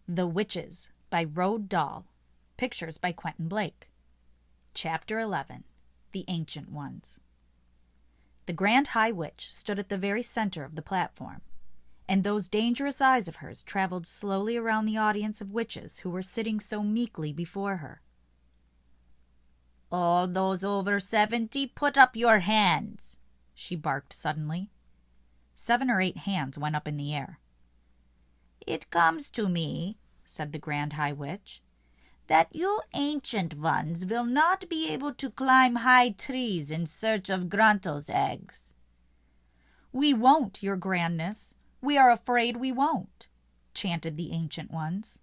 The Witches by Roald Dahl. Pictures by Quentin Blake. Chapter 11. The Ancient Ones. The Grand High Witch stood at the very center of the platform, and those dangerous eyes of hers traveled slowly around the audience of witches who were sitting so meekly before her. "All those over 70, put up your hands," she barked suddenly. 7 or 8 hands went up in the air. "It comes to me," said the Grand High Witch, "that you ancient ones will not be able to climb high trees in search of Gruntle's eggs." "We won't, your grandness. We are afraid we won't," chanted the ancient ones.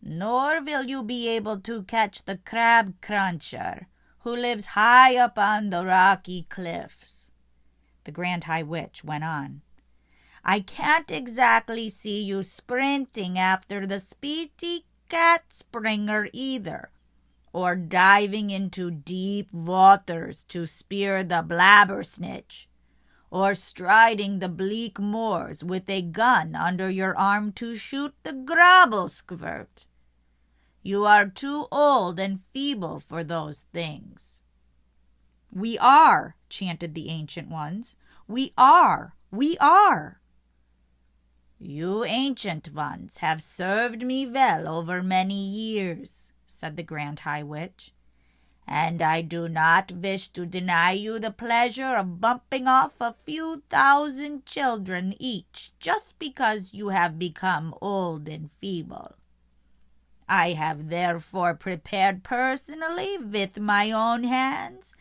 "Nor will you be able to catch the crab cruncher, who lives high up on the rocky cliffs," the Grand High Witch went on. "I can't exactly see you sprinting after the speedy cat springer either, or diving into deep waters to spear the blabbersnitch, or striding the bleak moors with a gun under your arm to shoot the grobble-squirt. You are too old and feeble for those things." "We are," chanted the ancient ones. "We are! We are!" "You ancient ones have served me well over many years," said the Grand High Witch, "and I do not wish to deny you the pleasure of bumping off a few thousand children each just because you have become old and feeble. I have therefore prepared personally with my own hands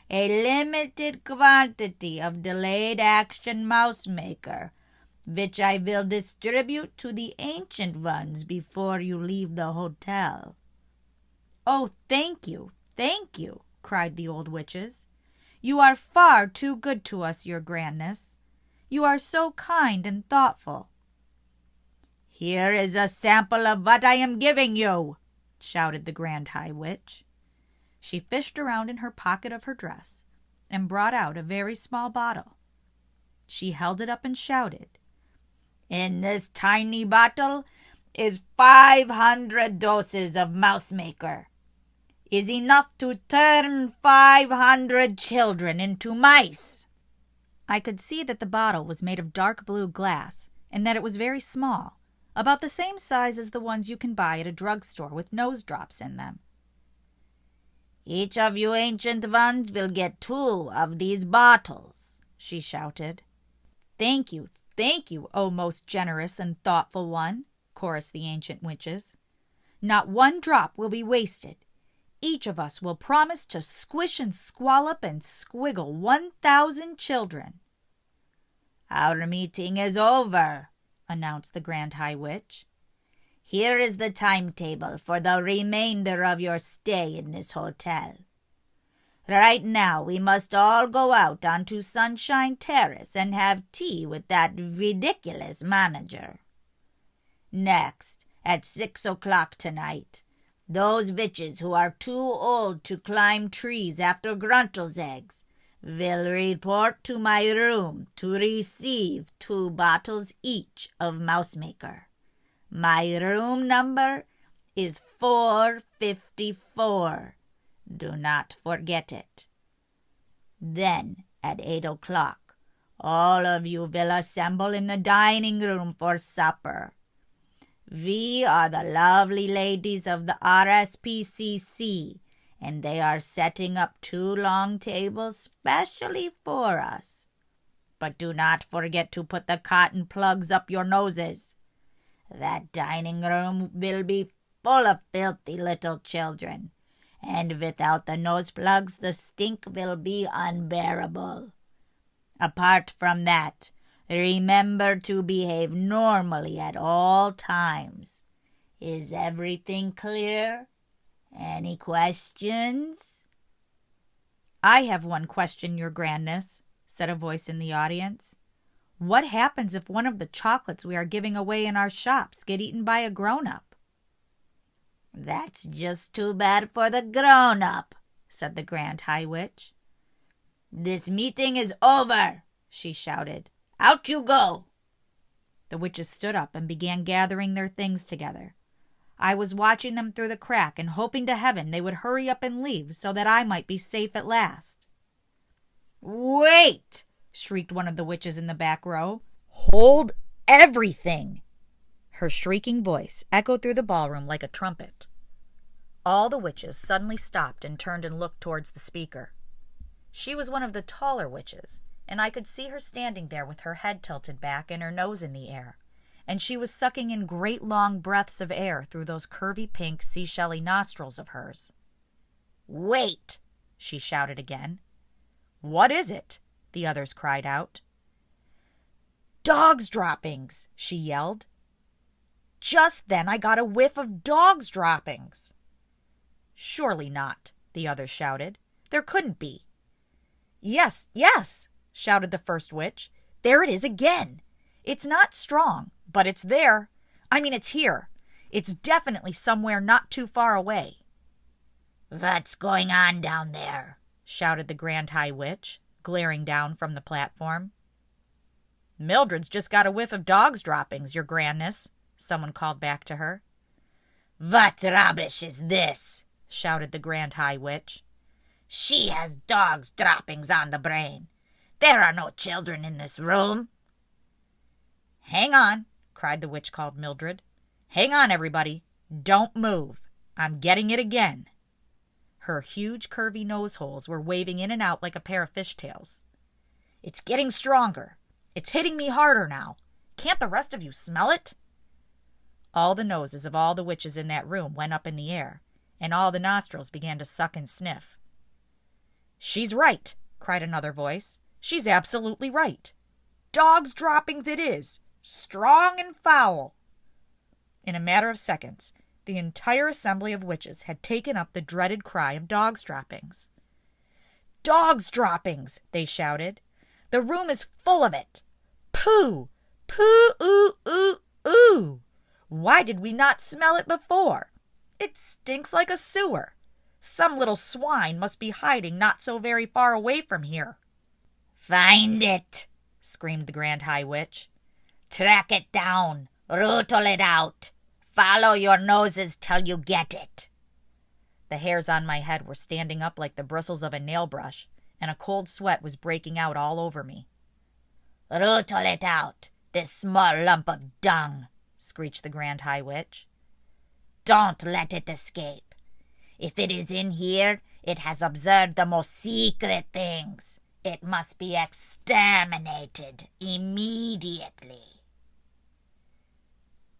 a limited quantity of delayed action mouse maker, which I will distribute to the ancient ones before you leave the hotel." "Oh, thank you, cried the old witches. "You are far too good to us, your grandness. You are so kind and thoughtful." "Here is a sample of what I am giving you," shouted the Grand High Witch. She fished around in her pocket of her dress and brought out a very small bottle. She held it up and shouted, "In this tiny bottle is 500 doses of mouse maker. Is enough to turn 500 children into mice." I could see that the bottle was made of dark blue glass and that it was very small, about the same size as the ones you can buy at a drugstore with nose drops in them. "Each of you ancient ones will get 2 of these bottles," she shouted. Thank you, O most generous and thoughtful one," chorused the ancient witches. "Not one drop will be wasted. Each of us will promise to squish and squallop and squiggle 1,000 children." "Our meeting is over," announced the Grand High Witch. "Here is the timetable for the remainder of your stay in this hotel. Right now we must all go out onto Sunshine Terrace and have tea with that ridiculous manager. Next, at 6 o'clock tonight, those witches who are too old to climb trees after Gruntle's eggs will report to my room to receive 2 bottles each of mousemaker. My room number is 454. Do not forget it. Then, at 8 o'clock, all of you will assemble in the dining room for supper. We are the lovely ladies of the RSPCC, and they are setting up 2 long tables specially for us. But do not forget to put the cotton plugs up your noses. That dining room will be full of filthy little children, and without the nose plugs the stink will be unbearable. Apart from that, remember to behave normally at all times. Is everything clear? Any questions?" "I have one question, your grandness," said a voice in the audience. "What happens if one of the chocolates we are giving away in our shops get eaten by a grown-up?" "That's just too bad for the grown-up," said the Grand High Witch. "This meeting is over," she shouted. "Out you go." The witches stood up and began gathering their things together. I was watching them through the crack and hoping to heaven they would hurry up and leave so that I might be safe at last. "Wait!" shrieked one of the witches in the back row. "Hold everything!" Her shrieking voice echoed through the ballroom like a trumpet. All the witches suddenly stopped and turned and looked towards the speaker. She was one of the taller witches, and I could see her standing there with her head tilted back and her nose in the air, and she was sucking in great long breaths of air through those curvy pink seashell-y nostrils of hers. "Wait!" she shouted again. "What is it?" the others cried out. "Dogs' droppings!" she yelled. "Just then I got a whiff of dogs' droppings." "Surely not," the others shouted. "There couldn't be." "Yes, yes," shouted the first witch. "There it is again. It's not strong, but it's there. It's here. It's definitely somewhere not too far away." "What's going on down there?" shouted the Grand High Witch, glaring down from the platform. "Mildred's just got a whiff of dogs' droppings, your grandness," someone called back to her. "What rubbish is this?" shouted the Grand High Witch. "She has dogs' droppings on the brain. There are no children in this room." "Hang on," cried the witch called Mildred. "Hang on, everybody. Don't move. I'm getting it again." Her huge curvy nose holes were waving in and out like a pair of fishtails. "It's getting stronger. It's hitting me harder now. Can't the rest of you smell it?" All the noses of all the witches in that room went up in the air, and all the nostrils began to suck and sniff. "She's right," cried another voice. "She's absolutely right. Dogs' droppings it is, strong and foul." In a matter of seconds, the entire assembly of witches had taken up the dreaded cry of dogs' droppings. "Dogs' droppings!" they shouted. "The room is full of it. Pooh! Pooh! Ooh! Ooh! Ooh! Why did we not smell it before? It stinks like a sewer. Some little swine must be hiding not so very far away from here." "Find it!" screamed the Grand High Witch. "Track it down. Rootle it out. Follow your noses till you get it." The hairs on my head were standing up like the bristles of a nail brush, and a cold sweat was breaking out all over me. "Rootle it out, this small lump of dung," screeched the Grand High Witch. "Don't let it escape. If it is in here, it has observed the most secret things. It must be exterminated immediately."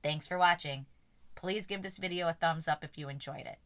Thanks for watching. Please give this video a thumbs up if you enjoyed it.